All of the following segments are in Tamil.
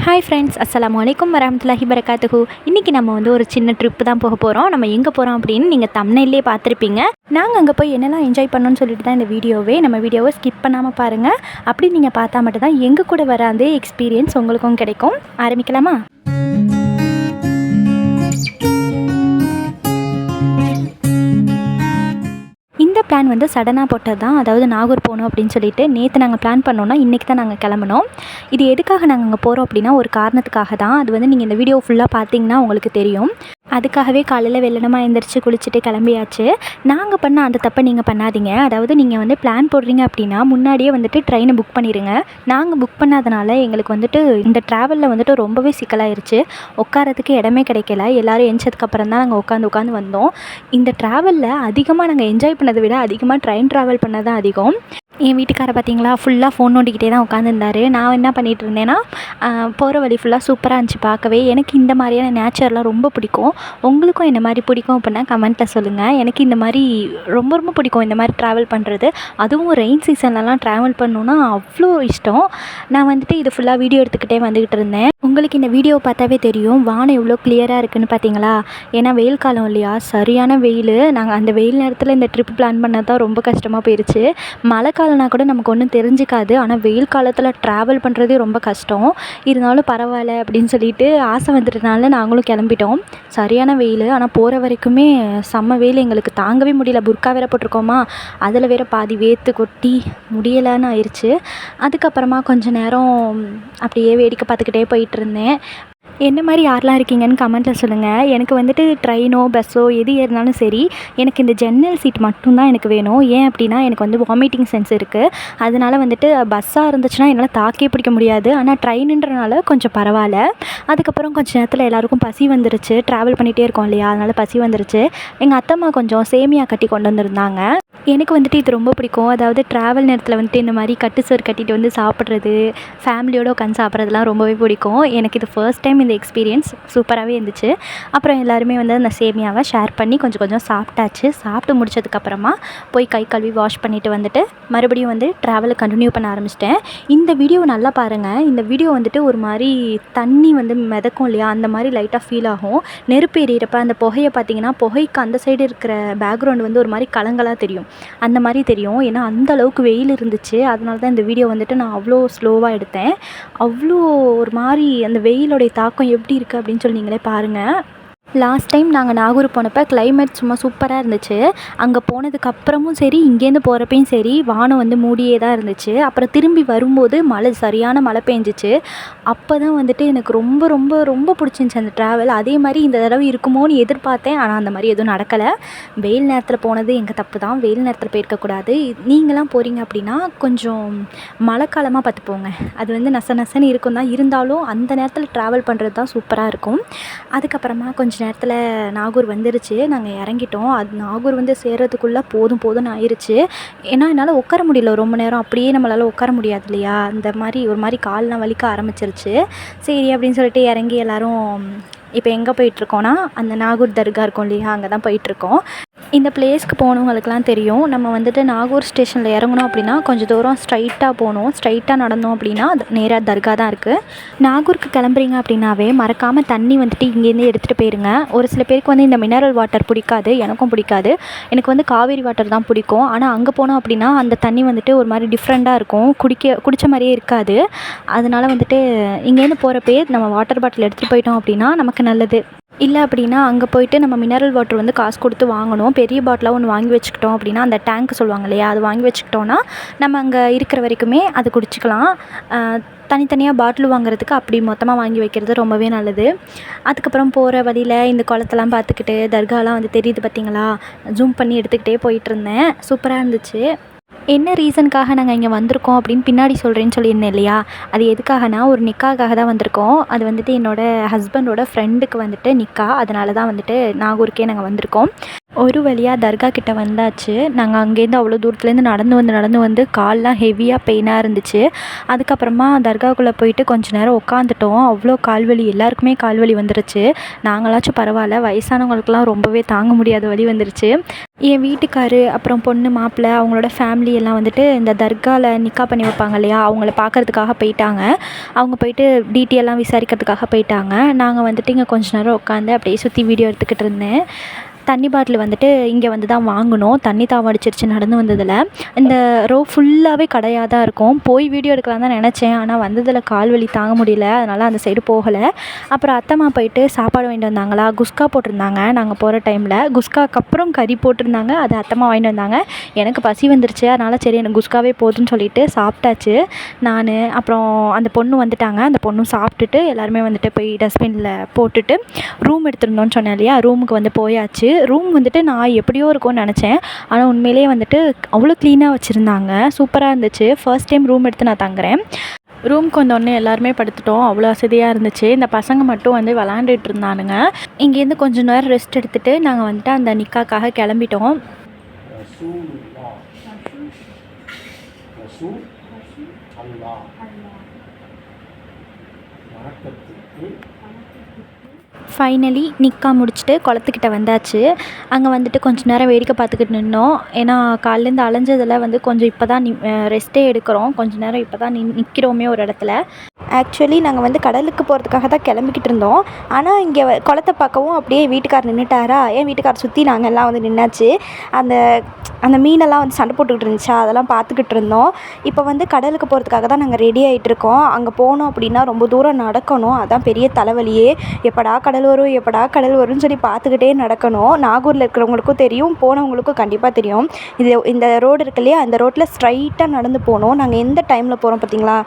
ஹாய் ஃப்ரெண்ட்ஸ், அஸ்ஸலாமு அலைக்கும் வரஹ்மத்துல்லாஹி வரகாத்துஹு. இன்றைக்கி நம்ம வந்து ஒரு சின்ன ட்ரிப்பு தான் போக போகிறோம். நம்ம எங்கே போகிறோம் அப்படின்னு நீங்கள் தம்ப்நெயில்லே பார்த்துருப்பீங்க. நாங்கள் அங்கே போய் என்னெல்லாம் என்ஜாய் பண்ணோன்னு சொல்லிட்டு தான் இந்த நம்ம வீடியோவை ஸ்கிப் பண்ணாமல் பாருங்கள். அப்படி நீங்கள் பார்த்தா மட்டும்தான் எங்கள் கூட வர அந்த எக்ஸ்பீரியன்ஸ் உங்களுக்கும் கிடைக்கும். ஆரம்பிக்கலாமா? இந்த பிளான் வந்து சடனாக போட்டது தான். அதாவது நாகூர் போகணும் அப்படின்னு சொல்லிட்டு நேற்று நாங்கள் பிளான் பண்ணோன்னா இன்றைக்கி தான் நாங்கள் கிளம்பினோம். இது எதுக்காக நாங்கள் அங்கே போகிறோம் அப்படின்னா ஒரு காரணத்துக்காக தான். அது வந்து நீங்கள் இந்த வீடியோ ஃபுல்லாக பார்த்தீங்கன்னா உங்களுக்கு தெரியும். அதுக்காகவே காலையில் வெள்ளனமாக எழுந்திரிச்சு குளிச்சுட்டு கிளம்பியாச்சு. நாங்கள் பண்ண அந்த தப்பை நீங்கள் பண்ணாதீங்க. அதாவது நீங்கள் வந்து பிளான் போடுறீங்க அப்படின்னா முன்னாடியே வந்துட்டு ட்ரெயினை புக் பண்ணிடுங்க. நாங்கள் புக் பண்ணாதனால எங்களுக்கு வந்துட்டு இந்த ட்ராவலில் வந்துட்டு ரொம்பவே சிக்கலாயிருச்சு. உட்காரத்துக்கு இடமே கிடைக்கல. எல்லோரும் எஞ்சதுக்கப்புறம் தான் நாங்கள் உட்காந்து வந்தோம். இந்த ட்ராவலில் அதிகமாக நாங்கள் என்ஜாய் பண்ணதை விட அதிகமாக ட்ரெயின் ட்ராவல் பண்ணது தான் அதிகம். என் வீட்டுக்காரை பார்த்தீங்களா, ஃபுல்லாக ஃபோன் நோண்டிக்கிட்டே தான் உட்காந்துருந்தார். நான் என்ன பண்ணிகிட்டு இருந்தேன்னா போகிற வழி ஃபுல்லாக சூப்பராக இருந்துச்சு பார்க்கவே. எனக்கு இந்த மாதிரியான நேச்சர்லாம் ரொம்ப பிடிக்கும். உங்களுக்கும் இந்த மாதிரி பிடிக்கும் அப்படின்னா கமெண்ட்டில் சொல்லுங்கள். எனக்கு இந்த மாதிரி ரொம்ப ரொம்ப பிடிக்கும் இந்த மாதிரி ட்ராவல் பண்ணுறது. அதுவும் ரெயின் சீசன்லலாம் ட்ராவல் பண்ணணுன்னா அவ்வளோ இஷ்டம். நான் வந்துட்டு இது ஃபுல்லாக வீடியோ எடுத்துக்கிட்டே வந்துக்கிட்டு இருந்தேன். உங்களுக்கு இந்த வீடியோவை பார்த்தாவே தெரியும் வானம் எவ்வளோ கிளியராக இருக்குதுன்னு பார்த்தீங்களா. ஏன்னா வெயில் காலம் இல்லையா, சரியான வெயில். நாங்கள் அந்த வெயில் நேரத்தில் இந்த ட்ரிப் பிளான் பண்ணது தான் ரொம்ப கஷ்டமாக போயிடுச்சு. மழை காலம்னா கூட நமக்கு ஒன்றும் தெரிஞ்சிக்காது. ஆனால் வெயில் காலத்தில் ட்ராவல் பண்ணுறதே ரொம்ப கஷ்டம். இருந்தாலும் பரவாயில்ல அப்படின்னு சொல்லிட்டு ஆசை வந்துட்டனால நாங்களும் கிளம்பிட்டோம். சரியான வெயில். ஆனால் போகிற வரைக்குமே செம்ம வெயில். எங்களுக்கு தாங்கவே முடியல. புர்க்கா வேற போட்டிருக்கோமா, அதில் வேற பாதி வேர்த்து கொட்டி முடியலைன்னு ஆயிடுச்சு. அதுக்கப்புறமா கொஞ்சம் நேரம் அப்படியே வேடிக்கை பார்த்துக்கிட்டே போயிட்டுருந்தேன். என்ன மாதிரி யாரெலாம் இருக்கீங்கன்னு கமெண்ட்டில் சொல்லுங்கள். எனக்கு வந்துட்டு ட்ரெயினோ பஸ்ஸோ எது ஏறினாலும் சரி, எனக்கு இந்த ஜன்னல் சீட் மட்டும்தான் எனக்கு வேணும். ஏன் அப்படின்னா எனக்கு வந்து வாமிட்டிங் சென்ஸ் இருக்குது. அதனால் வந்துட்டு பஸ்ஸாக இருந்துச்சுன்னா என்னால் தாக்கே பிடிக்க முடியாது. ஆனால் ட்ரெயினுன்றனால கொஞ்சம் பரவாயில்ல. அதுக்கப்புறம் கொஞ்சம் நேரத்தில் எல்லாேருக்கும் பசி வந்துருச்சு. ட்ராவல் பண்ணிகிட்டே இருக்கோம் இல்லையா, அதனால் பசி வந்துருச்சு. எங்கள் அத்தம்மா கொஞ்சம் சேமியா கட்டி கொண்டு வந்திருந்தாங்க. எனக்கு வந்துட்டு இது ரொம்ப பிடிக்கும். அதாவது ட்ராவல் நேரத்தில் வந்துட்டு இந்த மாதிரி கட்டு சோறு கட்டிட்டு வந்து சாப்பிட்றது, ஃபேமிலியோடு உட்காந்து சாப்பிட்றதுலாம் ரொம்பவே பிடிக்கும். எனக்கு இது ஃபர்ஸ்ட் டைம் இந்த எக்ஸ்பீரியன்ஸ் சூப்பராகவே இருந்துச்சு. அப்புறம் எல்லாருமே வந்து அந்த சேமியாவை ஷேர் பண்ணி கொஞ்சம் கொஞ்சம் சாப்பிட்டாச்சு. சாப்பிட்டு முடிச்சதுக்கப்புறமா போய் கை கழுவி வாஷ் பண்ணிவிட்டு வந்துட்டு மறுபடியும் வந்து ட்ராவலை கண்டினியூ பண்ண ஆரம்பிச்சிட்டேன். இந்த வீடியோ நல்லா பாருங்கள். இந்த வீடியோ வந்துட்டு ஒரு மாதிரி தண்ணி வந்து மிதக்கும் இல்லையா, அந்த மாதிரி லைட்டாக ஃபீல் ஆகும். நெருப்பு எறிகிறப்ப அந்த புகையை பார்த்தீங்கன்னா புகைக்கு அந்த சைடு இருக்கிற பேக்ரவுண்ட் வந்து ஒரு மாதிரி கலங்களாக தெரியும். அந்த மாதிரி தெரியும். ஏன்னா அந்த அளவுக்கு வெயில் இருந்துச்சு. அதனால தான் இந்த வீடியோ வந்துட்டு நான் அவ்வளோ ஸ்லோவாக எடுத்தேன். அவ்வளோ ஒரு மாதிரி அந்த வெயிலுடைய தாக்கம் எப்படி இருக்குது அப்படின்னு சொல்லி நீங்களே பாருங்கள். லாஸ்ட் டைம் நாங்கள் நாகூர் போனப்போ கிளைமேட் சும்மா சூப்பராக இருந்துச்சு. அங்கே போனதுக்கப்புறமும் சரி, இங்கேருந்து போகிறப்பையும் சரி, வானம் வந்து மூடியே தான் இருந்துச்சு. அப்புறம் திரும்பி வரும்போது சரியான மழை பெஞ்சிச்சு. அப்போ தான் வந்துட்டு எனக்கு ரொம்ப ரொம்ப ரொம்ப பிடிச்சிருந்துச்சி அந்த ட்ராவல். அதே மாதிரி இந்த தடவை இருக்குமோன்னு எதிர்பார்த்தேன். ஆனால் அந்த மாதிரி எதுவும் நடக்கலை. வெயில் நேரத்தில் போனது எங்கள் தப்பு தான். வெயில் நேரத்தில் போயிருக்கக்கூடாது. நீங்களாம் போகிறீங்க அப்படின்னா கொஞ்சம் மழை காலமாக பார்த்து போங்க. அது வந்து நசன்னு இருக்கும் தான். இருந்தாலும் அந்த நேரத்தில் ட்ராவல் பண்ணுறது தான் சூப்பராக இருக்கும். அதுக்கப்புறமா கொஞ்சம் நேரத்தில் நாகூர் வந்துருச்சு. நாங்கள் இறங்கிட்டோம். அது நாகூர் வந்து சேர்கிறதுக்குள்ளே போதும்னு ஆயிடுச்சு. ஏன்னா என்னால் உட்கார முடியல ரொம்ப நேரம். அப்படியே நம்மளால் உட்கார முடியாது இல்லையா, அந்த மாதிரி ஒரு மாதிரி கால்லாம் வலிக்க ஆரம்பிச்சிருச்சு. சரி அப்படின்னு சொல்லிட்டு இறங்கி எல்லோரும் இப்போ எங்கே போயிட்டுருக்கோன்னா அந்த நாகூர் தர்கா இருக்கும் இல்லையா, அங்கே தான் போயிட்டுருக்கோம். இந்த பிளேஸ்க்கு போனவங்களுக்குலாம் தெரியும். நம்ம வந்துட்டு நாகூர் ஸ்டேஷனில் இறங்கணும் அப்படின்னா கொஞ்சம் தூரம் ஸ்ட்ரைட்டாக போகணும். ஸ்ட்ரைட்டாக நடந்தோம் அப்படின்னா அது நேராக தர்கா தான் இருக்குது. நாகூருக்கு கிளம்புறீங்க அப்படின்னாவே மறக்காமல் தண்ணி வந்துட்டு இங்கேருந்து எடுத்துகிட்டு போயிருங்க. ஒரு சில பேருக்கு வந்து இந்த மினரல் வாட்டர் பிடிக்காது. எனக்கும் பிடிக்காது. எனக்கு வந்து காவேரி வாட்டர் தான் பிடிக்கும். ஆனால் அங்கே போனோம் அப்படின்னா அந்த தண்ணி வந்துட்டு ஒரு மாதிரி டிஃப்ரெண்ட்டாக இருக்கும். குடித்த மாதிரியே இருக்காது. அதனால் வந்துட்டு இங்கேருந்து போகிறப்பே நம்ம வாட்டர் பாட்டில் எடுத்துகிட்டு போயிட்டோம் அப்படின்னா நமக்கு நல்லது. இல்லை அப்படின்னா அங்கே போய்ட்டு நம்ம மினரல் வாட்டர் வந்து காசு கொடுத்து வாங்கணும். பெரிய பாட்டிலாக ஒன்று வாங்கி வச்சுக்கிட்டோம் அப்படின்னா அந்த டேங்க் சொல்லுவாங்க இல்லையா, அது வாங்கி வச்சுக்கிட்டோன்னா நம்ம அங்கே இருக்கிற வரைக்குமே அது குடிச்சிக்கலாம். தனித்தனியாக பாட்டில் வாங்குறதுக்கு அப்படி மொத்தமாக வாங்கி வைக்கிறது ரொம்பவே நல்லது. அதுக்கப்புறம் போகிற வழியில் இந்த குளத்தெல்லாம் பார்த்துக்கிட்டு தர்காலாம் வந்து தெரியுது பார்த்தீங்களா, ஜூம் பண்ணி எடுத்துக்கிட்டே போயிட்டுருந்தேன். சூப்பராக இருந்துச்சு. என்ன ரீசனுக்காக நாங்கள் இங்கே வந்திருக்கோம் அப்படின்னு பின்னாடி சொல்கிறேன்னு சொல்லியிருந்தேன் இல்லையா, அது எதுக்காகனா ஒரு நிக்காக்காக தான் வந்திருக்கோம். அது வந்துட்டு என்னோடய ஹஸ்பண்டோட ஃப்ரெண்டுக்கு வந்துட்டு நிக்கா. அதனால தான் வந்துட்டு நாகூருக்கே நாங்கள் வந்திருக்கோம். ஒரு வழியாக தர்கா கிட்ட வந்தாச்சு. நாங்கள் அங்கேருந்து அவ்வளோ தூரத்துலேருந்து நடந்து வந்து கால்லாம் ஹெவியாக பெயினாக இருந்துச்சு. அதுக்கப்புறமா தர்காவுக்குள்ளே போயிட்டு கொஞ்ச நேரம் உட்காந்துட்டோம். அவ்வளோ கால்வலி, எல்லாருக்குமே கால்வலி வந்துருச்சு. நாங்களாச்சும் பரவாயில்ல, வயசானவங்களுக்குலாம் ரொம்பவே தாங்க முடியாத வலி வந்துருச்சு. என் வீட்டுக்காரு, அப்புறம் பொண்ணு மாப்பிள்ளை, அவங்களோட ஃபேமிலி எல்லாம் வந்துட்டு இந்த தர்காவில் நிக்கா பண்ணி வைப்பாங்க இல்லையா, அவங்கள பார்க்கறதுக்காக போயிட்டாங்க. அவங்க போயிட்டு டீட்டெயிலாம் விசாரிக்கிறதுக்காக போயிட்டாங்க. நாங்கள் வந்துட்டு இங்கே கொஞ்ச நேரம் உட்காந்து அப்படியே சுற்றி வீடியோ எடுத்துக்கிட்டு இருந்தேன். தண்ணி பாட்டில் வந்துட்டு இங்கே வந்து தான் வாங்கினோம். தண்ணி தாகம் அடிச்சிருச்சு நடந்து வந்ததில். இந்த ரோ ஃபுல்லாகவே கடையாக தான் இருக்கும். போய் வீடியோ எடுக்கலாம் தான் நினச்சேன். ஆனால் வந்ததில் கால் வலி தாங்க முடியல, அதனால் அந்த சைடு போகலை. அப்புறம் அத்தைம்மா போயிட்டு சாப்பாடு வாங்கிட்டு வந்தாங்களா, குஸ்கா போட்டிருந்தாங்க. நாங்கள் போகிற டைமில் குஸ்காக்கு அப்புறம் கறி போட்டிருந்தாங்க. அது அத்தைம்மா வாங்கிட்டு வந்தாங்க. எனக்கு பசி வந்துருச்சு, அதனால் சரி எனக்கு குஸ்காவே போதுன்னு சொல்லிட்டு சாப்பிட்டாச்சு. நான் அப்புறம் அந்த பொண்ணு வந்துட்டாங்க. அந்த பொண்ணும் சாப்பிட்டுட்டு எல்லாருமே வந்துட்டு போய் டஸ்ட்பினில் போட்டுட்டு ரூம் எடுத்துருந்தோன்னு சொன்னேன் இல்லையா, ரூமுக்கு வந்து போயாச்சு. ரூம் வந்துட்டு நான் எப்படியோ இருக்கும்னு நினச்சேன். ஆனால் உண்மையிலேயே வந்துட்டு அவ்வளோ க்ளீனாக வச்சுருந்தாங்க. சூப்பராக இருந்துச்சு. ஃபர்ஸ்ட் டைம் ரூம் எடுத்து நான் தங்குறேன். ரூமுக்கு வந்தோடனே எல்லாருமே படுத்துட்டோம். அவ்வளோ வசதியாக இருந்துச்சு. இந்த பசங்க மட்டும் வந்து விளாண்டுட்டு இருந்தானுங்க. இங்கேருந்து கொஞ்சம் நேரம் ரெஸ்ட் எடுத்துகிட்டு நாங்கள் வந்துட்டு அந்த நிக்காக்காக கிளம்பிட்டோம். ஃபைனலி நிக்கா முடிச்சுட்டு குளத்துக்கிட்ட வந்தாச்சு. அங்கே வந்துட்டு கொஞ்சம் நேரம் வேடிக்கை பார்த்துக்கிட்டு நின்னோம். ஏன்னா காலையிலேருந்து அலைஞ்சதில் வந்து கொஞ்சம் இப்போ தான் ரெஸ்ட்டே எடுக்கிறோம். கொஞ்சம் நேரம் இப்போ தான் நிற்கிறோமே ஒரு இடத்துல. ஆக்சுவலி நாங்கள் வந்து கடலுக்கு போகிறதுக்காக தான் கிளம்பிக்கிட்டு இருந்தோம். ஆனால் இங்கே குளத்தை பார்க்கவும் அப்படியே வீட்டுக்கார் நின்றுட்டாரா, என் வீட்டுக்கார் சுற்றி நாங்கள் எல்லாம் வந்து நின்னாச்சு. அந்த அந்த மீனெல்லாம் வந்து சண்டை போட்டுக்கிட்டு இருந்துச்சா, அதெல்லாம் பார்த்துக்கிட்டு இருந்தோம். இப்போ வந்து கடலுக்கு போகிறதுக்காக தான் நாங்கள் ரெடி ஆகிட்டு இருக்கோம். அங்கே போனோம் அப்படின்னா ரொம்ப தூரம் நடக்கணும். அதான் பெரிய தலைவலியே. எப்படா கடல் வரும், எப்படா கடல் வரும்னு சொல்லி பார்த்துக்கிட்டே நடக்கணும். நாகூரில் இருக்கிறவங்களுக்கும் தெரியும், போனவங்களுக்கும் கண்டிப்பாக தெரியும். இந்த ரோடு இருக்கு இல்லையா, அந்த ரோட்டில் ஸ்ட்ரைட்டாக நடந்து போகணும். நாங்கள் எந்த டைமில் போகிறோம் பார்த்தீங்களா,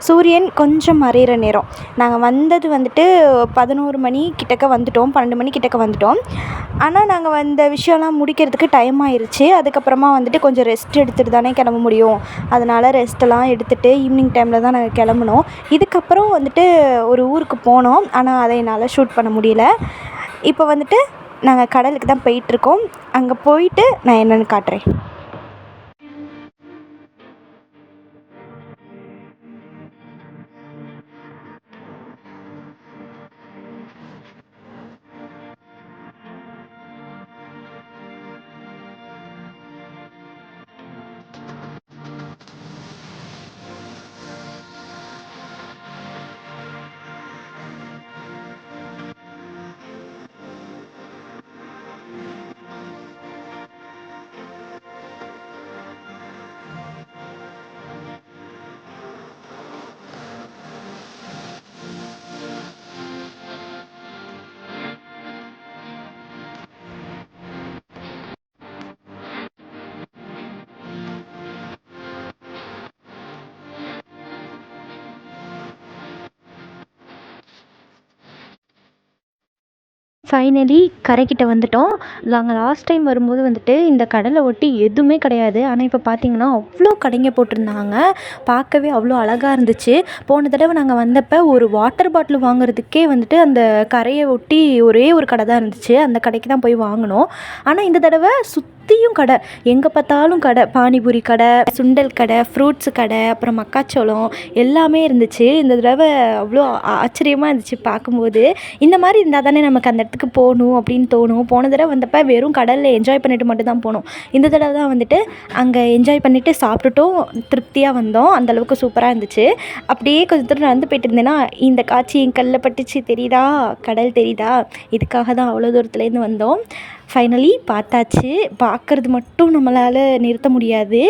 சூரியன் கொஞ்சம் மறையிற நேரம். நாங்கள் வந்தது வந்துட்டு 11 மணி கிட்டக்க வந்துட்டோம், 12 மணி கிட்டக்க வந்துட்டோம். ஆனால் நாங்கள் வந்த விஷயம்லாம் முடிக்கிறதுக்கு டைம் ஆயிடுச்சு. அதுக்கப்புறமா வந்துட்டு கொஞ்சம் ரெஸ்ட் எடுத்துகிட்டு தானே கிளம்ப முடியும். அதனால் ரெஸ்ட்டெல்லாம் எடுத்துகிட்டு ஈவினிங் டைமில் தான் நாங்கள் கிளம்புனோம். இதுக்கப்புறம் வந்துட்டு ஒரு ஊருக்கு போனோம். ஆனால் அதை என்னால் ஷூட் பண்ண முடியல. இப்போ வந்துட்டு நாங்கள் கடலுக்கு தான் போயிட்டுருக்கோம். அங்கே போயிட்டு நான் என்னென்னு காட்டுறேன். ஃபைனலி கரைக்கிட்ட வந்துட்டோம். நாங்கள் லாஸ்ட் டைம் வரும்போது வந்துட்டு இந்த கடலை ஒட்டி எதுவுமே கிடையாது. ஆனால் இப்போ பார்த்திங்கன்னா அவ்வளோ கடைங்க போட்டிருந்தாங்க. பார்க்கவே அவ்வளோ அழகாக இருந்துச்சு. போன தடவை நாங்கள் வந்தப்போ ஒரு வாட்டர் பாட்டில் வாங்குறதுக்கே வந்துட்டு அந்த கரையை ஒட்டி ஒரே ஒரு கடை தான் இருந்துச்சு. அந்த கடைக்கு தான் போய் வாங்கினோம். ஆனால் இந்த தடவை சுற்றியும் கடை, எங்கே பார்த்தாலும் கடை. பானிபூரி கடை, சுண்டல் கடை, ஃப்ரூட்ஸு கடை, அப்புறம் மக்காச்சோளம் எல்லாமே இருந்துச்சு. இந்த தடவை அவ்வளோ ஆச்சரியமாக இருந்துச்சு பார்க்கும்போது. இந்த மாதிரி இருந்தால் தானே நமக்கு அந்த இடத்துக்கு போகணும் அப்படின்னு தோணும். போன தடவை வந்தப்போ வெறும் கடலில் என்ஜாய் பண்ணிட்டு மட்டும் தான் போனோம். இந்த தடவை தான் வந்துட்டு அங்கே என்ஜாய் பண்ணிவிட்டு சாப்பிட்டுட்டும் திருப்தியாக வந்தோம். அந்தளவுக்கு சூப்பராக இருந்துச்சு. அப்படியே கொஞ்சம் தூரம் நடந்து போயிட்டு இருந்தேன்னா இந்த காட்சி என் கல்லில் பட்டுச்சு. தெரியுதா, கடல் தெரியுதா? இதுக்காக தான் அவ்வளோ தூரத்துலேருந்து வந்தோம். ஃபைனலி பார்த்தாச்சு. பார்க்குறது மட்டும் நம்மளால் நிறுத்த முடியாது.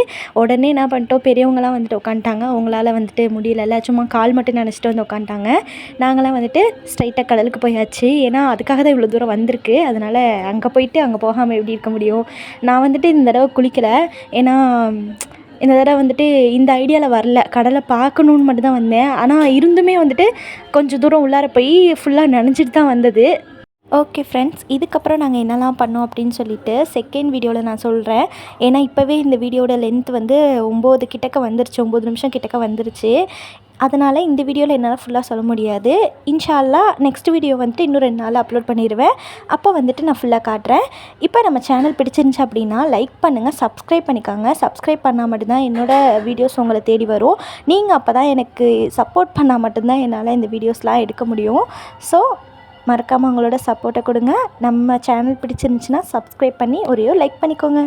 உடனே என்ன பண்ணிட்டோம், பெரியவங்களாம் வந்துட்டு உட்காந்துட்டாங்க. அவங்களால வந்துட்டு முடியல, சும்மா கால் மட்டும் நினச்சிட்டு வந்து உட்காந்துட்டாங்க. நாங்களாம் வந்துட்டு ஸ்ட்ரைட்டாக கடலுக்கு போயாச்சு. ஏன்னா அதுக்காக தான் இவ்வளோ தூரம் வந்திருக்கு. அதனால் அங்கே போயிட்டு அங்கே போகாமல் எப்படி இருக்க முடியும். நான் வந்துட்டு இந்த தடவை குளிக்கலை. ஏன்னா இந்த தடவை வந்துட்டு இந்த ஐடியாவில் வரல. கடலை பார்க்கணுன்னு மட்டும் தான் வந்தேன். ஆனால் இருந்துமே வந்துட்டு கொஞ்சம் தூரம் உள்ளார போய் ஃபுல்லாக நனைஞ்சிட்டு தான் வந்தது. ஓகே ஃப்ரெண்ட்ஸ், இதுக்கப்புறம் நாங்கள் என்னெல்லாம் பண்ணோம் அப்படின்னு சொல்லிட்டு செகண்ட் வீடியோவில் நான் சொல்கிறேன். ஏன்னா இப்போவே இந்த வீடியோட லென்த் வந்து 9 கிட்டக்க வந்துருச்சு, 9 நிமிஷம் கிட்டக்க வந்துருச்சு. அதனால் இந்த வீடியோவில் என்னால் ஃபுல்லாக சொல்ல முடியாது. இன்ஷா அல்லாஹ் நெக்ஸ்ட் வீடியோ வந்துட்டு இன்னும் 2 நாளில் அப்லோட் பண்ணிடுவேன். அப்போ வந்துட்டு நான் ஃபுல்லாக காட்டுறேன். இப்போ நம்ம சேனல் பிடிச்சிருந்துச்சு அப்படின்னா லைக் பண்ணுங்கள், சப்ஸ்கிரைப் பண்ணிக்கோங்க. சப்ஸ்கிரைப் பண்ணால் மட்டும்தான் என்னோடய வீடியோஸ் உங்களை தேடி வரும். நீங்கள் அப்போ தான் எனக்கு சப்போர்ட் பண்ணால் மட்டும்தான் என்னால் இந்த வீடியோஸ்லாம் எடுக்க முடியும். ஸோ மறக்காமல் உங்களோட சப்போர்ட்டை கொடுங்க. நம்ம சேனல் பிடிச்சிருந்துச்சுன்னா சப்ஸ்கிரைப் பண்ணி ஒரே லைக் பண்ணிக்கோங்க.